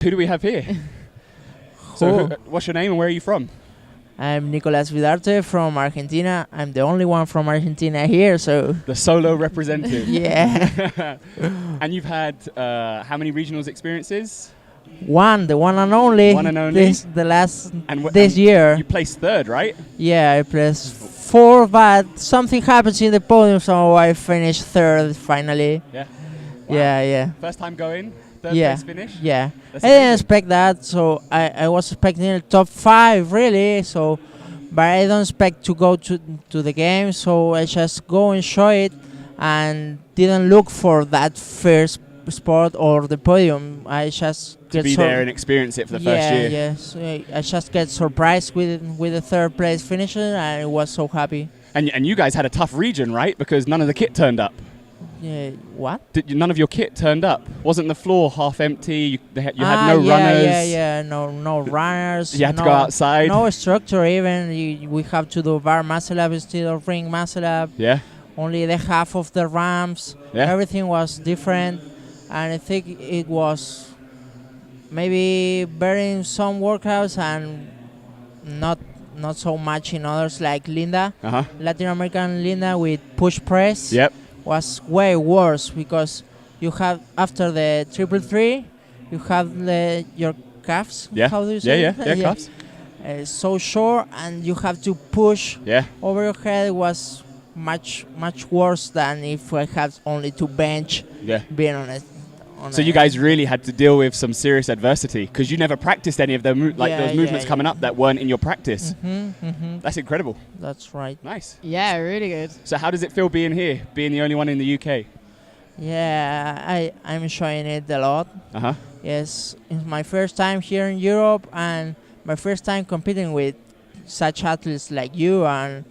Who do we have here? So, what's your name and where are you from? I'm Nicolas Bidarte from Argentina. I'm the only one from Argentina here, so... The solo representative. Yeah. And you've had how many regionals experiences? The one and only. One and only. This year. You placed third, right? Yeah, I placed 4, but something happens in the podium, so I finished third finally. Yeah. Wow. Yeah. First time going? Third place finish? Yeah. That's I didn't amazing. expect that, so I was expecting the top 5, really. So, but I don't expect to go to the game, so I just go enjoy it and didn't look for that first spot or the podium. I just to be there and experience it for the first year. Yeah, so I just get surprised with the third place finisher, and I was so happy. And you guys had a tough region, right? Because none of the kit turned up. What? None of your kit turned up. Wasn't the floor half empty? You had no runners? Yeah. No runners. You had to go outside? No structure even. We have to do bar muscle up instead of ring muscle up. Yeah. Only the half of the ramps. Yeah. Everything was different. And I think it was maybe better in some workouts and not so much in others, like Linda. Latin American Linda with push press. Yep. Was way worse because you have after the 333, you have your calves. Yeah. How do you say it? Yeah, calves. So short, and you have to push over your head. It was much worse than if I had only to bench. Yeah. Being honest. So you guys really had to deal with some serious adversity because you never practiced any of those movements coming up that weren't in your practice. That's incredible. That's right. Nice. Yeah, really good. So how does it feel being here, being the only one in the UK? Yeah, I'm enjoying it a lot. Yes, it's my first time here in Europe and my first time competing with such athletes like you and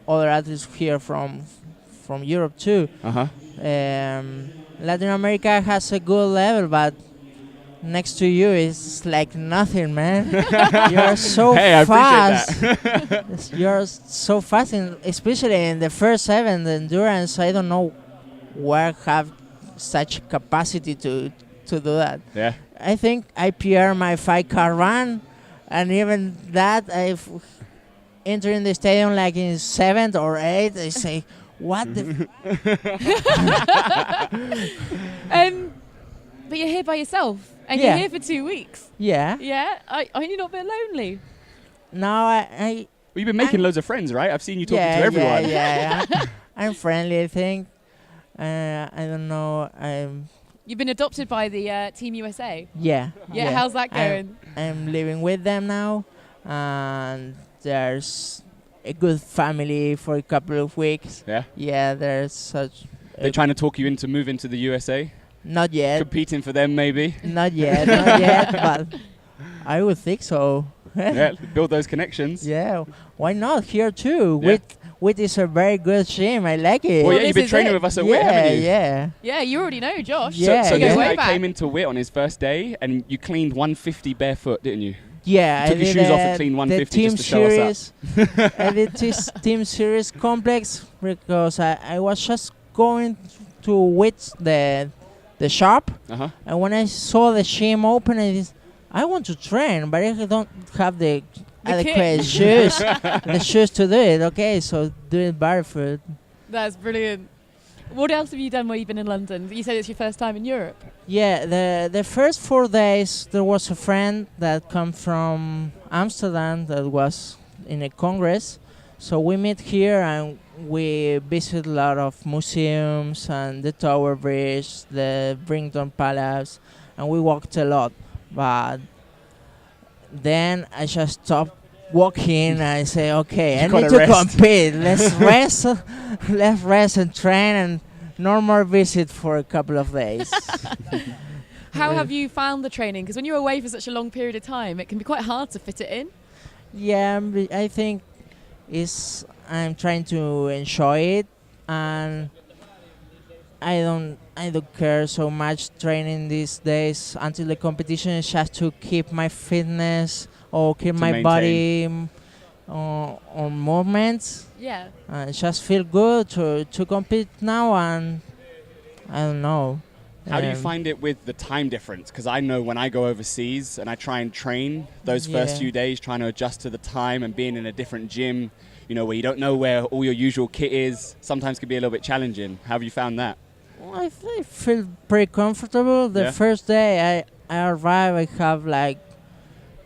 other athletes here from Europe too. Latin America has a good level, but next to you is like nothing, man. You're so fast. I appreciate that. You're so fast, especially in the first 7, the endurance. I don't know where have such capacity to do that. Yeah. I think I PR my 5-car run, and even that I've entered in the stadium like in 7th or 8th. I say, what the... But you're here by yourself, and Yeah. you're here for 2 weeks. Yeah. Yeah? Are you not a bit lonely? No, I Well, you've been making loads of friends, right? I've seen you talking to everyone. Yeah. I'm friendly, I think. I don't know. You've been adopted by the Team USA. Yeah. Yeah, how's that going? I'm living with them now, and there's a good family for a couple of weeks. Yeah. Yeah, there's such. They're trying to talk you into moving to the USA. Not yet. Competing for them, maybe. Not yet, but I would think so. Yeah, build those connections. Yeah, why not here too? Yeah. WIT is a very good gym. I like it. Well, yeah, you've been training with us at WIT, haven't you? Yeah. Yeah, you already know Josh. Yeah, So You this go way guy back. came into WIT on his first day, and you cleaned 150 barefoot, didn't you? Yeah, You took I your did shoes off and cleaned 150 the just to show us series. I did this team series complex because I was just going to WIT the shop, and when I saw the gym open, I want to train, but I don't have the adequate shoes, the shoes to do it. Okay, so do it barefoot. That's brilliant. What else have you done while you've been in London? You said it's your first time in Europe. Yeah, the first 4 days there was a friend that come from Amsterdam that was in a congress, so we met here and we visit a lot of museums and the Tower Bridge, the Brington Palace, and we walked a lot. But then I just stopped walking and I say, okay, I need to compete. Let's rest and train and no more visit for a couple of days. How have you found the training? Because when you're away for such a long period of time, it can be quite hard to fit it in. Yeah, I think I'm trying to enjoy it, and I don't care so much training these days until the competition. Is just to keep my fitness or keep my body on movements. Yeah. Just feel good to compete now, and I don't know. How do you find it with the time difference? Because I know when I go overseas and I try and train those first few days, trying to adjust to the time and being in a different gym, you know, where you don't know where all your usual kit is, sometimes can be a little bit challenging. How have you found that? Well, I feel pretty comfortable. The first day I arrive, I have like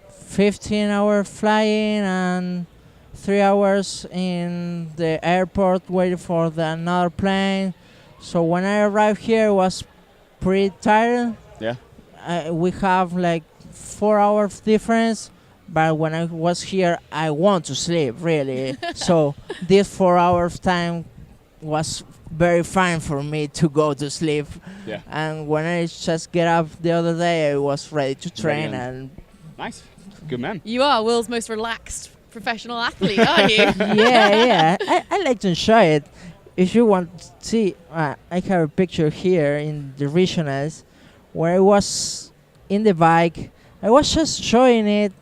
15-hour flying and 3 hours in the airport waiting for another plane. So when I arrived here, I was pretty tired. Yeah. We have like 4 hours difference, but when I was here, I want to sleep really. So this 4 hours time was very fine for me to go to sleep. Yeah. And when I just get up the other day, I was ready to train. And nice. Good man. You are world's most relaxed professional athlete, aren't you? yeah. I like to enjoy it. If you want to see, I have a picture here in the regionals where I was in the bike. I was just enjoying it,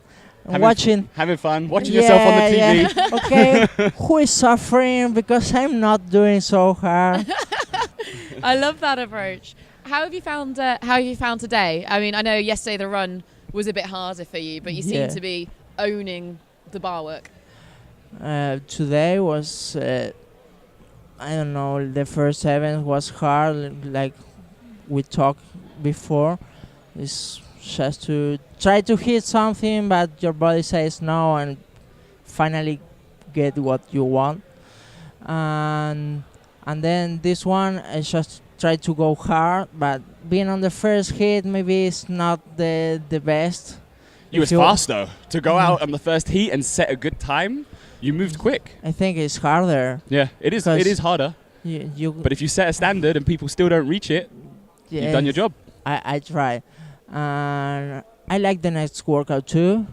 having fun, watching yourself on the TV. Yeah. Okay, who is suffering because I'm not doing so hard? I love that approach. How have you found today? I mean, I know yesterday the run was a bit harder for you, but you seem to be owning the bar work. Today was, I don't know, the first event was hard, like we talked before. It's just to try to hit something, but your body says no, and finally get what you want. And then this one, I just try to go hard, but being on the first hit maybe it's not the best. You was fast though. To go out on the first heat and set a good time, you moved quick. I think it's harder. Yeah, it is. It is harder. But if you set a standard and people still don't reach it, you've done your job. I try. And I like the next workout too.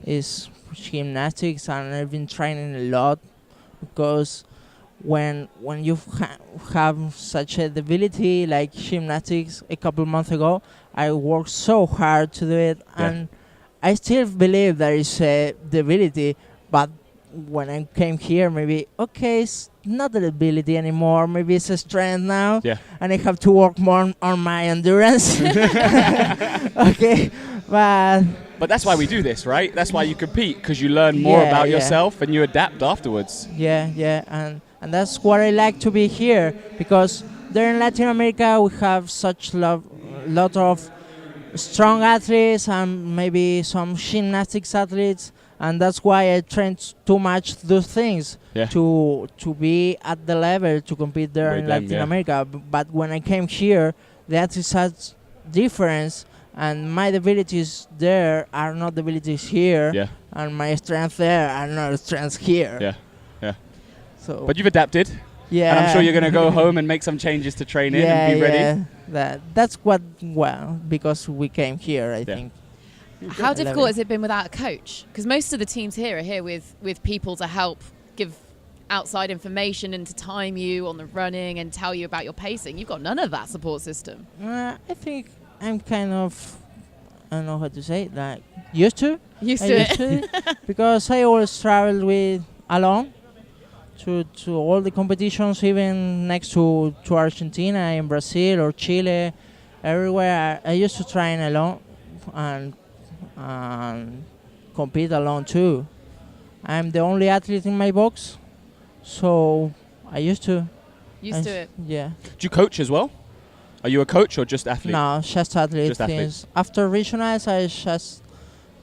Is gymnastics, and I've been training a lot because when you have such a debility like gymnastics a couple months ago, I worked so hard to do it, and I still believe there is a debility, but when I came here, maybe, okay, it's not the ability anymore. Maybe it's a strength now. Yeah. And I have to work more on my endurance. Okay. But that's why we do this, right? That's why you compete, because you learn more about yourself and you adapt afterwards. Yeah. And that's what I like to be here, because there in Latin America we have such lot of strong athletes and maybe some gymnastics athletes. And that's why I train too much those things to be at the level to compete there in Latin America. But when I came here, the athletes had difference, and my abilities there are not the abilities here, and my strengths there are not strengths here. Yeah. So, but you've adapted. Yeah. And I'm sure you're going to go home and make some changes to train in and be ready. That's because we came here, I think. How difficult has it been without a coach? Because most of the teams here are here with people to help give outside information and to time you on the running and tell you about your pacing. You've got none of that support system. I think I'm kind of, I don't know how to say it, like used to it. Because I always travel alone to all the competitions, even next to Argentina, in Brazil or Chile, everywhere. I used to train alone and compete alone too. I'm the only athlete in my box, so I used to. Used to it? Yeah. Do you coach as well? Are you a coach or just athlete? No, just athlete. Just athlete. After regionals, I just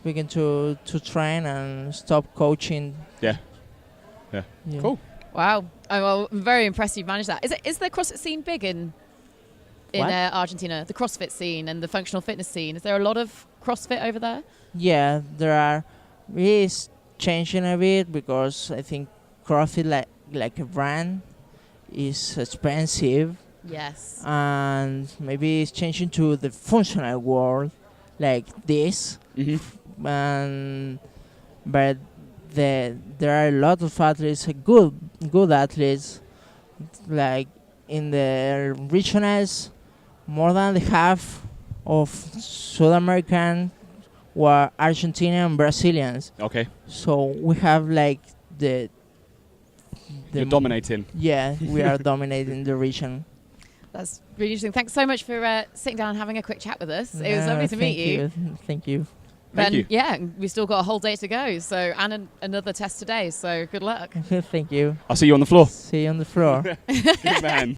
begin to train and stop coaching. Yeah. Cool. Wow. I'm very impressed you've managed that. Is the CrossFit scene big in Argentina? The CrossFit scene and the functional fitness scene. Is there a lot of CrossFit over there? Yeah, there are. It's changing a bit because I think CrossFit, like a brand, is expensive. Yes. And maybe it's changing to the functional world, like this. Mm-hmm. But there are a lot of athletes, good athletes, like in the regionals, more than the half of South American were Argentinian and Brazilians. Okay. So we have like the You're dominating. Yeah, we are dominating the region. That's really interesting. Thanks so much for sitting down and having a quick chat with us. It was lovely to meet you. Thank you. Thank you. Yeah, we've still got a whole day to go. So and another test today. So good luck. Thank you. I'll see you on the floor. See you on the floor. Good man.